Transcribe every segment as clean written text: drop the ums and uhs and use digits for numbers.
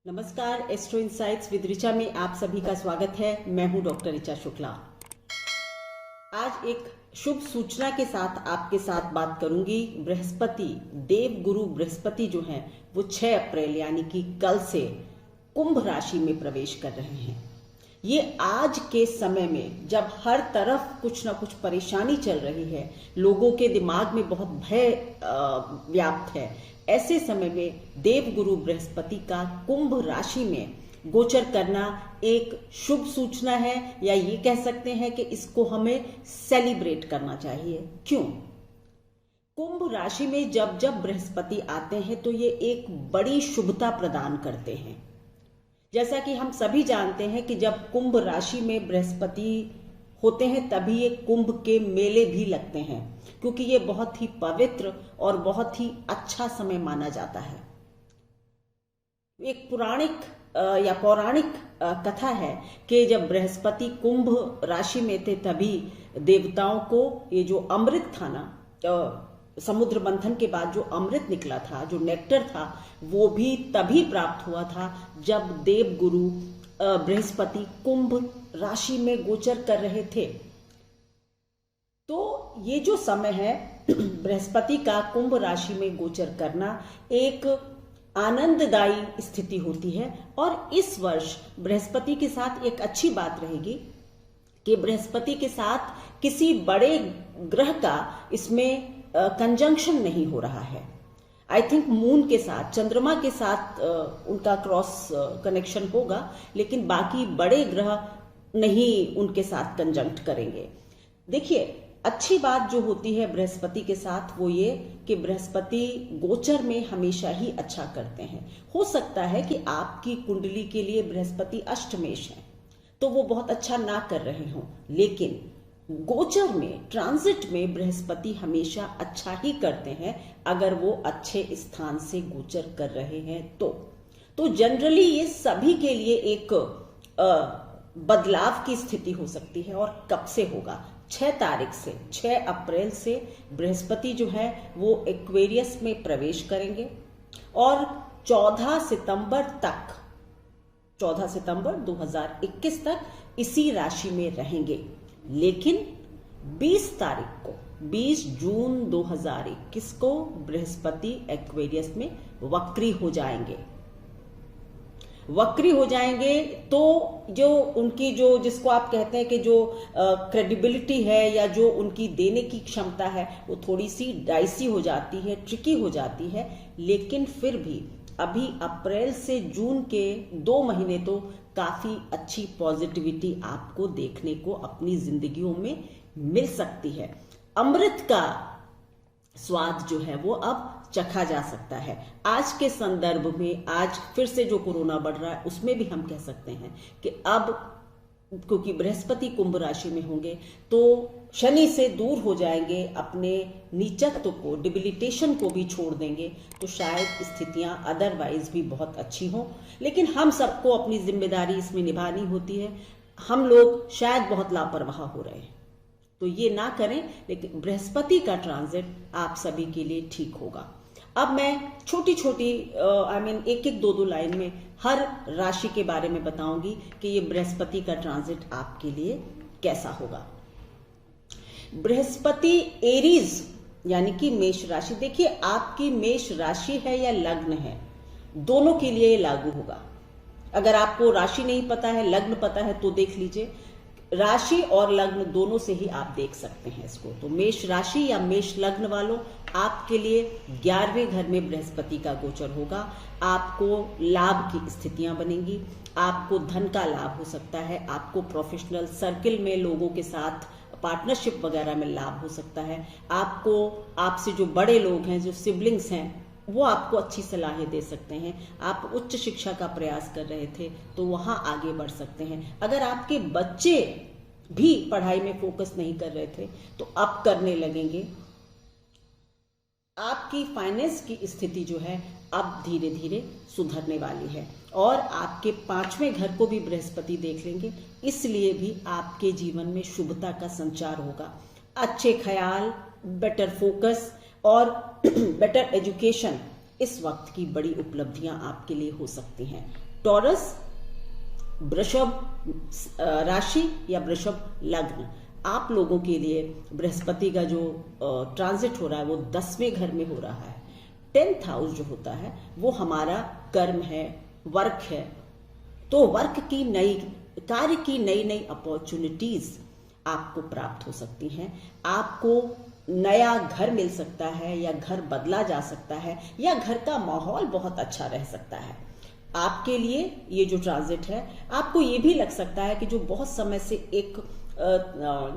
नमस्कार, astro insights with Richa में आप सभी का स्वागत है। मैं हूं डॉक्टर ऋचा शुक्ला। आज एक शुभ सूचना के साथ आपके साथ बात करूंगी। बृहस्पति, देव गुरु बृहस्पति जो हैं वो 6 अप्रैल यानी कि कल से कुंभ राशि में प्रवेश कर रहे हैं। ये आज के समय में जब हर तरफ कुछ ना कुछ परेशानी चल रही है, लोगों के दिमाग में बहुत भय व्याप्त है, ऐसे समय में देव गुरु बृहस्पति का कुंभ राशि में गोचर करना एक शुभ सूचना है, या ये कह सकते हैं कि इसको हमें सेलिब्रेट करना चाहिए। क्यों? कुंभ राशि में जब जब बृहस्पति आते हैं तो ये एक बड़ी शुभता प्रदान करते हैं। जैसा कि हम सभी जानते हैं कि जब कुंभ राशि में बृहस्पति होते हैं तभी ये कुंभ के मेले भी लगते हैं, क्योंकि ये बहुत ही पवित्र और बहुत ही अच्छा समय माना जाता है। एक पौराणिक कथा है कि जब बृहस्पति कुंभ राशि में थे तभी देवताओं को ये जो अमृत था ना, समुद्र मंथन के बाद जो अमृत निकला था, जो नेक्टर था, वो भी तभी प्राप्त हुआ था जब देव गुरु बृहस्पति कुंभ राशि में गोचर कर रहे थे। तो ये जो समय है बृहस्पति का कुंभ राशि में गोचर करना एक आनंददायी स्थिति होती है। और इस वर्ष बृहस्पति के साथ एक अच्छी बात रहेगी कि बृहस्पति के साथ किसी बड़े ग्रह का इसमें कंजंक्शन नहीं हो रहा है। आई थिंक मून के साथ, चंद्रमा के साथ उनका क्रॉस कनेक्शन होगा, लेकिन बाकी बड़े ग्रह नहीं उनके साथ कंजंक्ट करेंगे। देखिए, अच्छी बात जो होती है बृहस्पति के साथ वो ये कि बृहस्पति गोचर में हमेशा ही अच्छा करते हैं। हो सकता है कि आपकी कुंडली के लिए बृहस्पति अष्टमेश है तो वो बहुत अच्छा ना कर रहे हों, लेकिन गोचर में, ट्रांजिट में बृहस्पति हमेशा अच्छा ही करते हैं अगर वो अच्छे स्थान से गोचर कर रहे हैं तो जनरली ये सभी के लिए एक बदलाव की स्थिति हो सकती है। और कब से होगा? 6 अप्रैल से बृहस्पति जो है वो एक्वेरियस में प्रवेश करेंगे और 14 सितंबर 2021 तक इसी राशि में रहेंगे। लेकिन 20 जून 2021 को बृहस्पति एक्वेरियस में वक्री हो जाएंगे। तो जो उनकी जिसको आप कहते हैं कि जो क्रेडिबिलिटी है या जो उनकी देने की क्षमता है वो थोड़ी सी डाइसी हो जाती है, ट्रिकी हो जाती है। लेकिन फिर भी अभी अप्रैल से जून के 2 महीने तो काफी अच्छी पॉजिटिविटी आपको देखने को अपनी जिंदगियों में मिल सकती है। अमृत का स्वाद जो है वो अब चखा जा सकता है। आज के संदर्भ में, आज फिर से जो कोरोना बढ़ रहा है उसमें भी हम कह सकते हैं कि अब क्योंकि बृहस्पति कुंभ राशि में होंगे तो शनि से दूर हो जाएंगे, अपने नीचत्व को, डिबिलिटेशन को भी छोड़ देंगे, तो शायद स्थितियां अदरवाइज भी बहुत अच्छी हों। लेकिन हम सबको अपनी जिम्मेदारी इसमें निभानी होती है। हम लोग शायद बहुत लापरवाह हो रहे हैं, तो ये ना करें। लेकिन बृहस्पति का ट्रांजिट आप सभी के लिए ठीक होगा। अब मैं छोटी एक 2 लाइन में हर राशि के बारे में बताऊंगी कि ये बृहस्पति का ट्रांजिट आपके लिए कैसा होगा। बृहस्पति एरीज यानी कि मेष राशि, देखिए आपकी मेष राशि है या लग्न है, दोनों के लिए लागू होगा। अगर आपको राशि नहीं पता है, लग्न पता है तो देख लीजिए। राशि और लग्न दोनों से ही आप देख सकते हैं इसको। तो मेष राशि या मेष लग्न वालों, आपके लिए 11वें घर में बृहस्पति का गोचर होगा। आपको लाभ की स्थितियां बनेंगी, आपको धन का लाभ हो सकता है, आपको प्रोफेशनल सर्किल में लोगों के साथ पार्टनरशिप वगैरह में लाभ हो सकता है। आपसे जो बड़े लोग हैं, जो सिबलिंग्स हैं, वो आपको अच्छी सलाहें दे सकते हैं। आप उच्च शिक्षा का प्रयास कर रहे थे तो वहां आगे बढ़ सकते हैं। अगर आपके बच्चे भी पढ़ाई में फोकस नहीं कर रहे थे तो अब करने लगेंगे। आपकी फाइनेंस की स्थिति जो है अब धीरे धीरे सुधरने वाली है। और आपके 5वें घर को भी बृहस्पति देख लेंगे, इसलिए भी आपके जीवन में शुभता का संचार होगा। अच्छे ख्याल, बेटर फोकस और बेटर एजुकेशन इस वक्त की बड़ी उपलब्धियां आपके लिए हो सकती हैं। टॉरस, वृषभ राशि या वृषभ लग्न, आप लोगों के लिए बृहस्पति का जो ट्रांजिट हो रहा है वो 10वें घर में हो रहा है। 10th हाउस जो होता है वो हमारा कर्म है, वर्क है। तो वर्क की कार्य की नई नई अपॉर्चुनिटीज आपको प्राप्त हो सकती हैं। आपको नया घर मिल सकता है, या घर बदला जा सकता है, या घर का माहौल बहुत अच्छा रह सकता है। आपके लिए ये जो ट्रांजिट है, आपको ये भी लग सकता है कि जो बहुत समय से एक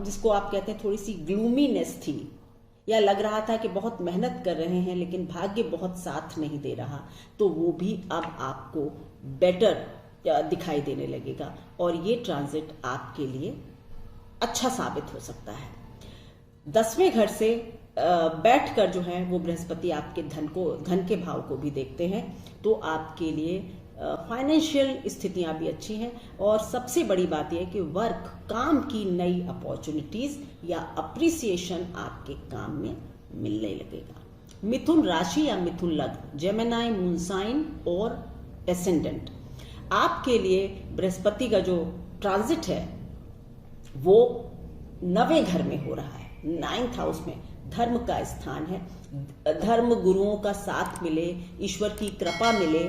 जिसको आप कहते हैं थोड़ी सी ग्लूमीनेस थी, या लग रहा था कि बहुत मेहनत कर रहे हैं लेकिन भाग्य बहुत साथ नहीं दे रहा, तो वो भी अब आपको बेटर दिखाई देने लगेगा और ये ट्रांजिट आपके लिए अच्छा साबित हो सकता है। 10वें घर से बैठकर जो है वो बृहस्पति आपके धन के भाव को भी देखते हैं, तो आपके लिए फाइनेंशियल स्थितियां भी अच्छी हैं। और सबसे बड़ी बात यह है कि वर्क, काम की नई अपॉर्चुनिटीज या अप्रिसिएशन आपके काम में मिलने लगेगा। मिथुन राशि या मिथुन लग्न, जेमिनी मून साइन और एसेंडेंट, आपके लिए बृहस्पति का जो ट्रांजिट है वो 9वें घर में हो रहा है। 9th हाउस में धर्म का स्थान है। धर्म गुरुओं का साथ मिले, ईश्वर की कृपा मिले,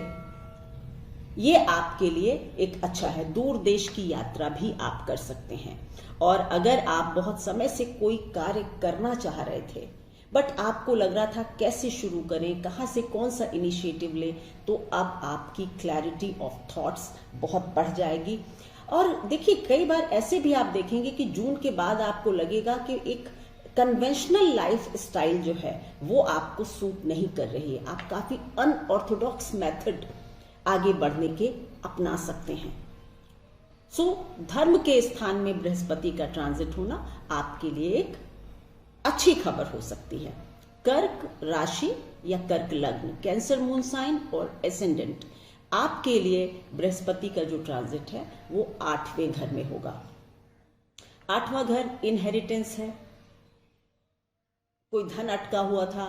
ये आपके लिए एक अच्छा है। दूर देश की यात्रा भी आप कर सकते हैं। और अगर आप बहुत समय से कोई कार्य करना चाह रहे थे बट आपको लग रहा था कैसे शुरू करें, कहां से कौन सा इनिशिएटिव लें, तो अब आपकी क्लैरिटी ऑफ थॉट्स बहुत बढ़ जाएगी। और देखिए, कई बार ऐसे भी आप देखेंगे कि जून के बाद आपको लगेगा कि एक कन्वेंशनल लाइफ स्टाइल जो है वो आपको सूट नहीं कर रही है। आप काफी अनऑर्थोडॉक्स मेथड आगे बढ़ने के अपना सकते हैं। धर्म के स्थान में बृहस्पति का ट्रांजिट होना आपके लिए एक अच्छी खबर हो सकती है। कर्क राशि या कर्क लग्न, कैंसर मून साइन और एसेंडेंट, आपके लिए बृहस्पति का जो ट्रांजिट है वो 8वें घर में होगा। 8वां घर इनहेरिटेंस है। कोई धन अटका हुआ था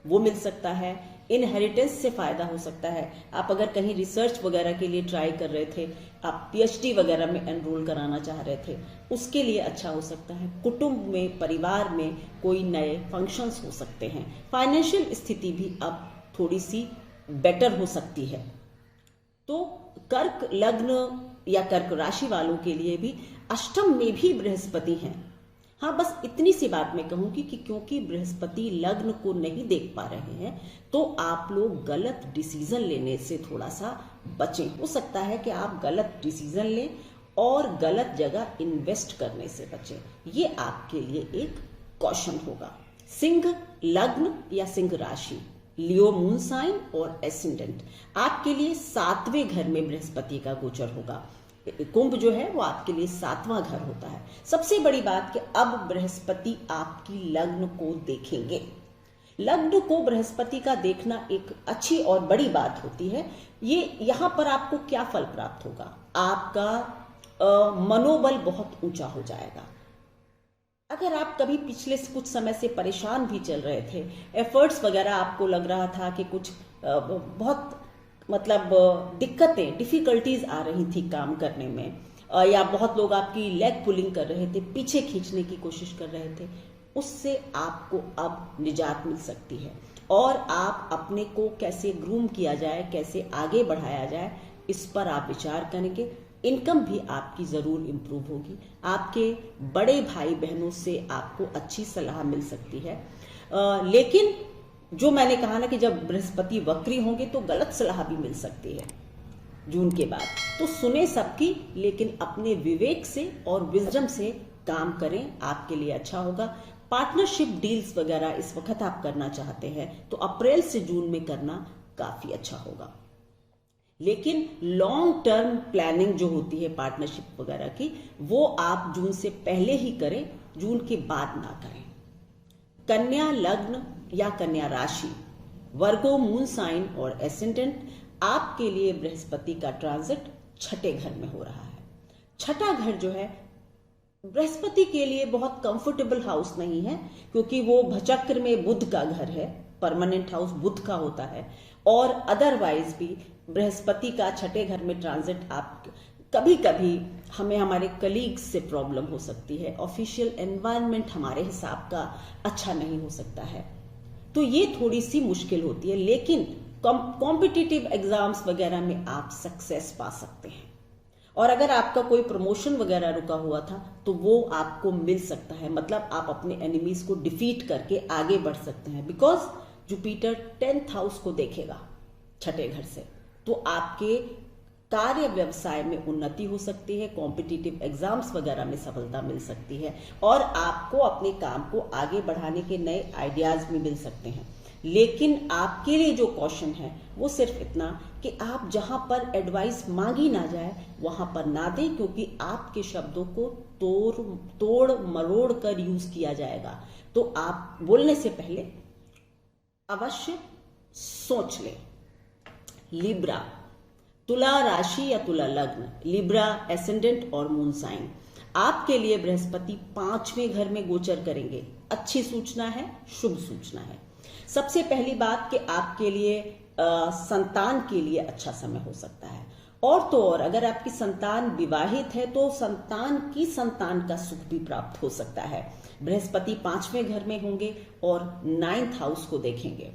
वो मिल सकता है, इनहेरिटेंस से फायदा हो सकता है। आप अगर कहीं रिसर्च वगैरह के लिए ट्राई कर रहे थे, आप पीएचडी वगैरह में एनरोल कराना चाह रहे थे, उसके लिए अच्छा हो सकता है। कुटुंब में, परिवार में कोई नए फंक्शंस हो सकते हैं। फाइनेंशियल स्थिति भी अब थोड़ी सी बेटर हो सकती है। तो कर्क लग्न या कर्क राशि वालों के लिए भी अष्टम में भी बृहस्पति हैं। हाँ, बस इतनी सी बात मैं कहूंगी कि क्योंकि बृहस्पति लग्न को नहीं देख पा रहे हैं तो आप लोग गलत डिसीजन लेने से थोड़ा सा बचें। हो सकता है कि आप गलत डिसीजन लें और गलत जगह इन्वेस्ट करने से बचें। ये आपके लिए एक कॉशन होगा। सिंह लग्न या सिंह राशि, लियो मून साइन और एसेंडेंट, आपके लिए 7वें घर में बृहस्पति का गोचर होगा। कुंभ जो है वो आपके लिए 7वां घर होता है। सबसे बड़ी बात कि अब बृहस्पति आपकी लग्न को देखेंगे। लग्न को बृहस्पति का देखना एक अच्छी और बड़ी बात होती है। ये यहां पर आपको क्या फल प्राप्त होगा? आपका मनोबल बहुत ऊंचा हो जाएगा। अगर आप कभी पिछले कुछ समय से परेशान भी चल रहे थे, एफर्ट्स वगैरह आपको लग रहा था कि कुछ बहुत दिक्कतें, डिफिकल्टीज आ रही थी काम करने में, या बहुत लोग आपकी लेग पुलिंग कर रहे थे, पीछे खींचने की कोशिश कर रहे थे, उससे आपको अब निजात मिल सकती है। और आप अपने को कैसे ग्रूम किया जाए, कैसे आगे बढ़ाया जाए, इस पर आप विचार करेंगे। इनकम भी आपकी जरूर इंप्रूव होगी। आपके बड़े भाई बहनों से आपको अच्छी सलाह मिल सकती है। लेकिन जो मैंने कहा ना कि जब बृहस्पति वक्री होंगे तो गलत सलाह भी मिल सकती है जून के बाद। तो सुने सबकी, लेकिन अपने विवेक से और विजडम से काम करें, आपके लिए अच्छा होगा। पार्टनरशिप डील्स वगैरह इस वक्त आप करना चाहते हैं तो अप्रैल से जून में करना काफी अच्छा होगा। लेकिन लॉन्ग टर्म प्लानिंग जो होती है पार्टनरशिप वगैरह की, वो आप जून से पहले ही करें, जून के बाद ना करें। कन्या लग्न या कन्या राशि, वर्गो मून साइन और एसेंडेंट, आपके लिए बृहस्पति का ट्रांजिट 6ठे घर में हो रहा है। 6ठा घर जो है बृहस्पति के लिए बहुत कंफर्टेबल हाउस नहीं है, क्योंकि वो भचक्र में बुध का घर है। परमानेंट हाउस बुध का होता है। और अदरवाइज भी बृहस्पति का छठे घर में ट्रांजिट आप कभी कभी हमें हमारे कलीग्स से प्रॉब्लम हो सकती है, ऑफिशियल एनवायरनमेंट हमारे हिसाब का अच्छा नहीं हो सकता है, तो ये थोड़ी सी मुश्किल होती है। लेकिन कॉम्पिटिटिव एग्जाम्स वगैरह में आप सक्सेस पा सकते हैं, और अगर आपका कोई प्रमोशन वगैरह रुका हुआ था तो वो आपको मिल सकता है, मतलब आप अपने एनिमीज को डिफीट करके आगे बढ़ सकते हैं। बिकॉज जुपिटर 10th हाउस को देखेगा छठे घर से, तो आपके कार्य व्यवसाय में उन्नति हो सकती है, कॉम्पिटिटिव एग्जाम्स वगैरह में सफलता मिल सकती है, और आपको अपने काम को आगे बढ़ाने के नए आइडियाज भी मिल सकते हैं। लेकिन आपके लिए जो कॉशन है वो सिर्फ इतना कि आप जहां पर एडवाइस मांगी ना जाए वहां पर ना दें, क्योंकि आपके शब्दों को तोड़ मरोड़ कर यूज किया जाएगा। तो आप बोलने से पहले अवश्य सोच लें। लिब्रा, तुला राशि या तुला लग्न, लिब्रा एसेंडेंट और मून साइन, आपके लिए बृहस्पति 5वें घर में गोचर करेंगे। अच्छी सूचना है, शुभ सूचना है। सबसे पहली बात कि आपके लिए संतान के लिए अच्छा समय हो सकता है, और तो और अगर आपकी संतान विवाहित है तो संतान की संतान का सुख भी प्राप्त हो सकता है। बृहस्पति 5वें घर में होंगे और 9th हाउस को देखेंगे,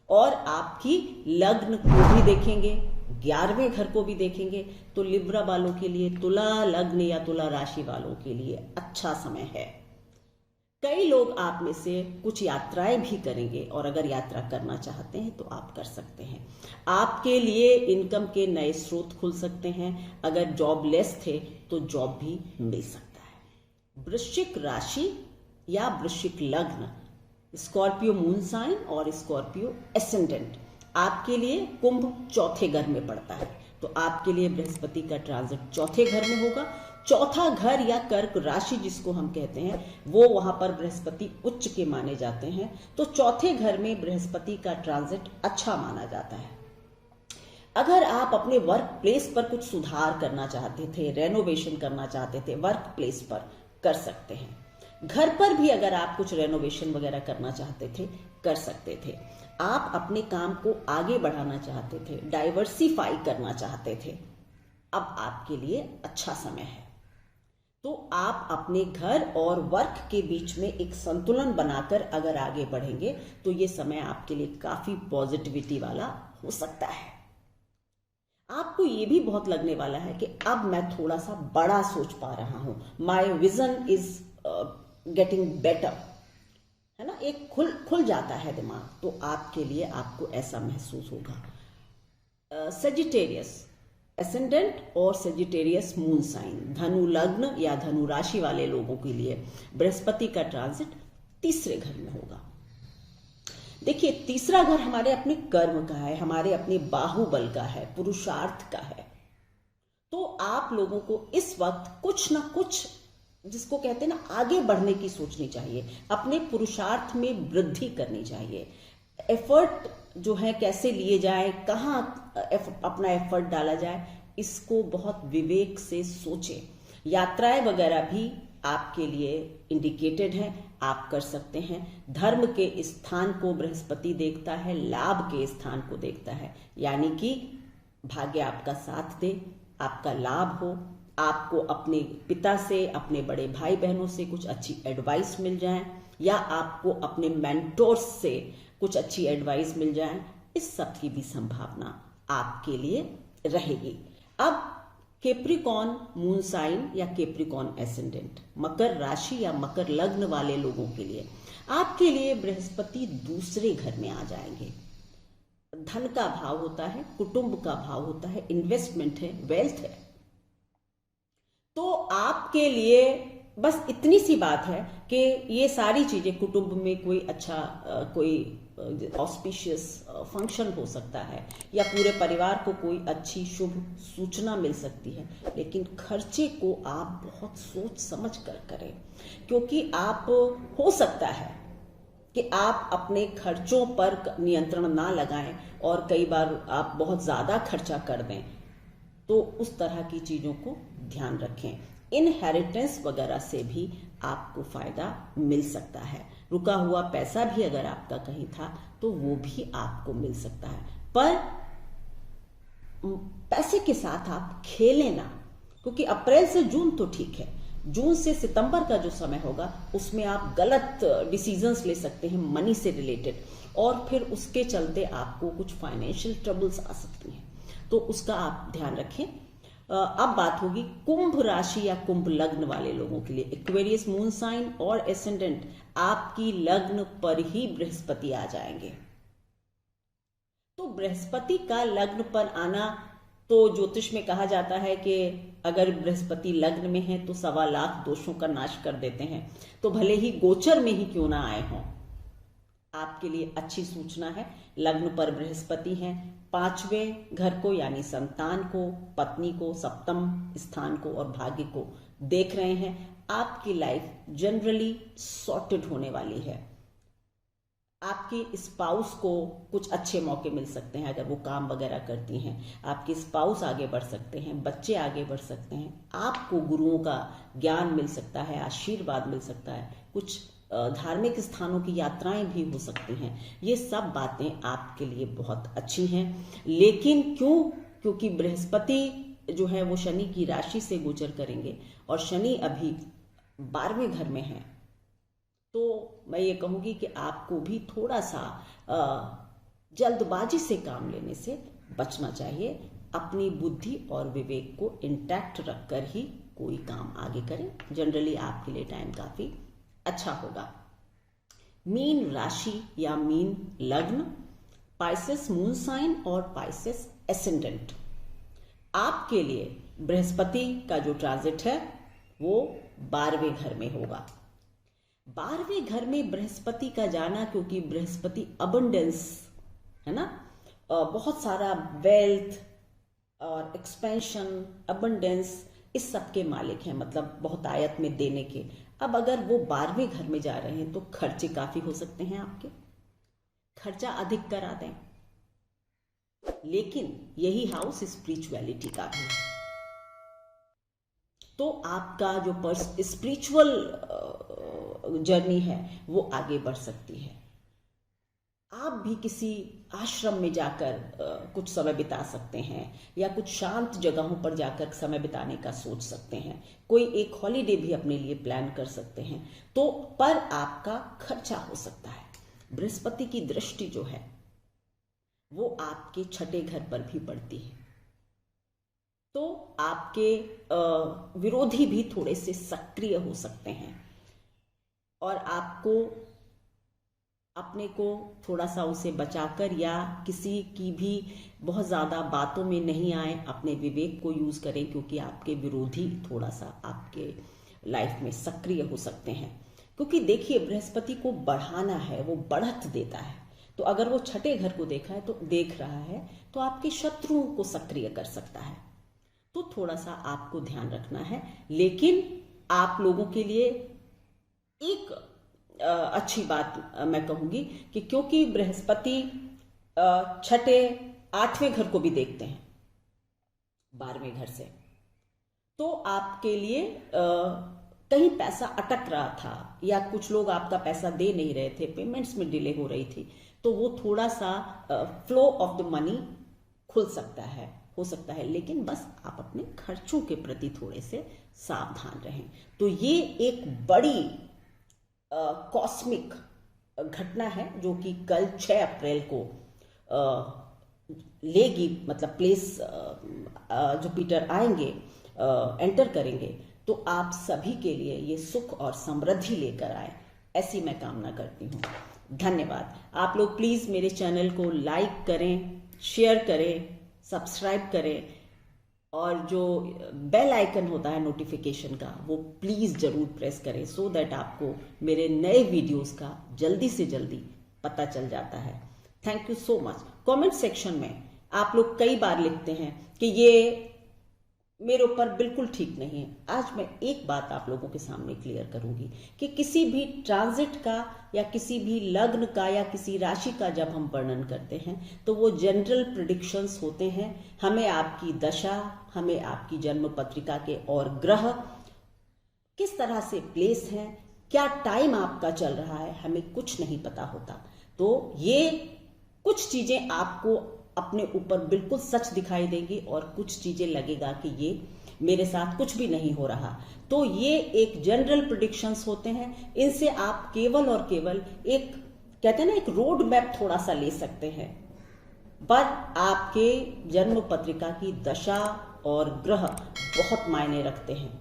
और आपकी लग्न को भी देखेंगे, 11वें घर को भी देखेंगे। तो लिब्रा वालों के लिए, तुला लग्न या तुला राशि वालों के लिए अच्छा समय है। कई लोग आप में से कुछ यात्राएं भी करेंगे, और अगर यात्रा करना चाहते हैं तो आप कर सकते हैं। आपके लिए इनकम के नए स्रोत खुल सकते हैं। अगर जॉबलेस थे तो जॉब भी मिल सकता है। वृश्चिक राशि या वृश्चिक लग्न, स्कॉर्पियो मून साइन और स्कॉर्पियो एसेंडेंट, आपके लिए कुंभ चौथे घर में पड़ता है, तो आपके लिए बृहस्पति का ट्रांजिट चौथे घर में होगा। चौथा घर या कर्क राशि जिसको हम कहते हैं, वो वहां पर बृहस्पति उच्च के माने जाते हैं, तो चौथे घर में बृहस्पति का ट्रांजिट अच्छा माना जाता है। अगर आप अपने वर्क प्लेस पर कुछ सुधार करना चाहते थे, रेनोवेशन करना चाहते थे, वर्क प्लेस पर कर सकते हैं। घर पर भी अगर आप कुछ रेनोवेशन वगैरह करना चाहते थे, कर सकते थे। आप अपने काम को आगे बढ़ाना चाहते थे, डाइवर्सिफाई करना चाहते थे, अब आपके लिए अच्छा समय है। तो आप अपने घर और वर्क के बीच में एक संतुलन बनाकर अगर आगे बढ़ेंगे तो ये समय आपके लिए काफी पॉजिटिविटी वाला हो सकता है। आपको ये भी बहुत लगने वाला है कि अब मैं थोड़ा सा बड़ा सोच पा रहा हूं, my vision is getting better, है ना, एक खुल जाता है दिमाग, तो आपके लिए आपको ऐसा महसूस होगा। सेजिटेरियस एसेंडेंट और सेजिटेरियस मून साइन, धनु लग्न या धनु राशि वाले लोगों के लिए बृहस्पति का ट्रांजिट तीसरे घर में होगा। देखिए, तीसरा घर हमारे अपने कर्म का है, हमारे अपने बाहुबल का है, पुरुषार्थ का है। तो आप लोगों को इस वक्त कुछ ना कुछ, जिसको कहते हैं ना, आगे बढ़ने की सोचनी चाहिए, अपने पुरुषार्थ में वृद्धि करनी चाहिए। एफर्ट जो है कैसे लिए जाए, कहाँ अपना एफर्ट डाला जाए, इसको बहुत विवेक से सोचें। यात्राएं वगैरह भी आपके लिए इंडिकेटेड है, आप कर सकते हैं। धर्म के स्थान को बृहस्पति देखता है, लाभ के स्थान को देखता है, यानी कि भाग्य आपका साथ दे, आपका लाभ हो, आपको अपने पिता से, अपने बड़े भाई बहनों से कुछ अच्छी एडवाइस मिल जाए, या आपको अपने मेंटोर्स से कुछ अच्छी एडवाइस मिल जाए, इस सब की भी संभावना आपके लिए रहेगी। अब कैप्रिकॉर्न मून साइन या कैप्रिकॉर्न एसेंडेंट, मकर राशि या मकर लग्न वाले लोगों के लिए, आपके लिए बृहस्पति दूसरे घर में आ जाएंगे। धन का भाव होता है, कुटुंब का भाव होता है, इन्वेस्टमेंट है, वेल्थ है। तो आपके लिए बस इतनी सी बात है कि ये सारी चीजें, कुटुंब में कोई अच्छा कोई ऑस्पिशियस फंक्शन हो सकता है, या पूरे परिवार को कोई अच्छी शुभ सूचना मिल सकती है, लेकिन खर्चे को आप बहुत सोच समझ कर करें, क्योंकि आप, हो सकता है कि आप अपने खर्चों पर नियंत्रण ना लगाएं और कई बार आप बहुत ज्यादा खर्चा कर दें, तो उस तरह की चीजों को ध्यान रखें। इनहेरिटेंस वगैरह से भी आपको फायदा मिल सकता है। रुका हुआ पैसा भी अगर आपका कहीं था तो वो भी आपको मिल सकता है, पर पैसे के साथ आप खेलें ना, क्योंकि अप्रैल से जून तो ठीक है, जून से सितंबर का जो समय होगा उसमें आप गलत डिसीजंस ले सकते हैं मनी से रिलेटेड, और फिर उसके चलते आपको कुछ फाइनेंशियल ट्रबल्स आ सकती हैं, तो उसका आप ध्यान रखें। अब बात होगी कुंभ राशि या कुंभ लग्न वाले लोगों के लिए। एक्वेरियस मून साइन और एसेंडेंट आपकी लग्न पर ही बृहस्पति आ जाएंगे। तो बृहस्पति का लग्न पर आना, तो ज्योतिष में कहा जाता है कि अगर बृहस्पति लग्न में है तो 1.25 लाख दोषों का नाश कर देते हैं। तो भले ही गोचर में ही क्यों ना आए हों, आपके लिए अच्छी सूचना है। लग्न पर बृहस्पति हैं, 5वें घर को यानी संतान को, पत्नी को, सप्तम स्थान को और भाग्य को देख रहे हैं। आपकी लाइफ जनरली सॉर्टेड होने वाली है। आपकी स्पाउस को कुछ अच्छे मौके मिल सकते हैं अगर वो काम वगैरह करती हैं। आपके स्पाउस आगे बढ़ सकते हैं, बच्चे आगे बढ़ सकते हैं, आपको गुरुओं का ज्ञान मिल सकता है, आशीर्वाद मिल सकता है, कुछ धार्मिक स्थानों की यात्राएं भी हो सकती हैं। ये सब बातें आपके लिए बहुत अच्छी हैं। लेकिन क्योंकि बृहस्पति जो है वो शनि की राशि से गोचर करेंगे और शनि अभी 12वें घर में है, तो मैं ये कहूँगी कि आपको भी थोड़ा सा जल्दबाजी से काम लेने से बचना चाहिए। अपनी बुद्धि और विवेक को इंटैक्ट रखकर ही कोई काम आगे करें। जनरली आपके लिए टाइम काफी अच्छा होगा। मीन राशि या मीन लग्न, पाइसेस मून साइन और पाइसेस एसेंडेंट, आपके लिए बृहस्पति का जो ट्रांजिट है वो 12वें घर में होगा। 12वें घर में बृहस्पति का जाना, क्योंकि बृहस्पति अबंडेंस है ना, बहुत सारा वेल्थ और एक्सपेंशन, अबंडेंस, इस सब के मालिक हैं, मतलब बहुत आयत में देने के। अब अगर वो 12वें घर में जा रहे हैं तो खर्चे काफी हो सकते हैं, आपके खर्चा अधिक करा दें। लेकिन यही हाउस स्पिरिचुअलिटी का भी है, तो आपका जो स्पिरिचुअल जर्नी है वो आगे बढ़ सकती है। आप भी किसी आश्रम में जाकर कुछ समय बिता सकते हैं, या कुछ शांत जगहों पर जाकर समय बिताने का सोच सकते हैं। कोई एक हॉलीडे भी अपने लिए प्लान कर सकते हैं। तो पर आपका खर्चा हो सकता है। बृहस्पति की दृष्टि जो है वो आपके 6ठे घर पर भी पड़ती है, तो आपके विरोधी भी थोड़े से सक्रिय हो सकते हैं, और आपको अपने को थोड़ा सा उसे बचाकर, या किसी की भी बहुत ज़्यादा बातों में नहीं आए, अपने विवेक को यूज़ करें, क्योंकि आपके विरोधी थोड़ा सा आपके लाइफ में सक्रिय हो सकते हैं। क्योंकि देखिए, बृहस्पति को बढ़ाना है, वो बढ़त देता है। तो अगर वो 6ठे घर को देख रहा है तो आपके शत्रुओं को सक्रिय कर सकता है। तो थोड़ा सा आपको ध्यान रखना है। लेकिन आप लोगों के लिए एक अच्छी बात मैं कहूंगी कि क्योंकि बृहस्पति 6ठे 8वें घर को भी देखते हैं 12वें घर से, तो आपके लिए कहीं पैसा अटक रहा था, या कुछ लोग आपका पैसा दे नहीं रहे थे, पेमेंट्स में डिले हो रही थी, तो वो थोड़ा सा फ्लो ऑफ द मनी खुल सकता है, हो सकता है। लेकिन बस आप अपने खर्चों के प्रति थोड़े से सावधान रहें। तो ये एक बड़ी कॉस्मिक घटना है जो कि कल 6 अप्रैल को लेगी, मतलब प्लेस जुपिटर आएंगे, एंटर करेंगे, तो आप सभी के लिए ये सुख और समृद्धि लेकर आए, ऐसी मैं कामना करती हूँ। धन्यवाद। आप लोग प्लीज़ मेरे चैनल को लाइक करें, शेयर करें, सब्सक्राइब करें, और जो बेल आइकन होता है नोटिफिकेशन का वो प्लीज़ ज़रूर प्रेस करें, सो दैट आपको मेरे नए वीडियोस का जल्दी से जल्दी पता चल जाता है। Thank you so much. Comment section में आप लोग कई बार लिखते हैं कि ये मेरे ऊपर बिल्कुल ठीक नहीं है। आज मैं एक बात आप लोगों के सामने क्लियर करूंगी कि किसी भी ट्रांजिट का, या किसी भी लग्न का, या किसी राशि का जब हम वर्णन करते हैं तो वो जनरल प्रेडिक्शंस होते हैं। हमें आपकी दशा, हमें आपकी जन्म पत्रिका के और ग्रह किस तरह से प्लेस हैं, क्या टाइम आपका चल रहा है, हमें कुछ नहीं पता होता। तो ये कुछ चीजें आपको अपने ऊपर बिल्कुल सच दिखाई देंगी और कुछ चीजें लगेगा कि ये मेरे साथ कुछ भी नहीं हो रहा। तो ये एक जनरल प्रेडिक्शंस होते हैं, इनसे आप केवल और केवल एक कहते हैं ना एक रोड मैप थोड़ा सा ले सकते हैं, पर आपके जन्म पत्रिका की दशा और ग्रह बहुत मायने रखते हैं।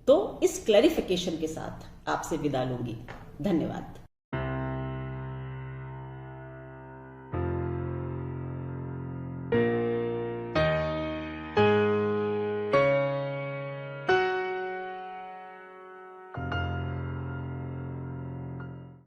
तो इस क्लैरिफिकेशन के साथ आपसे विदा लूंगी। धन्यवाद।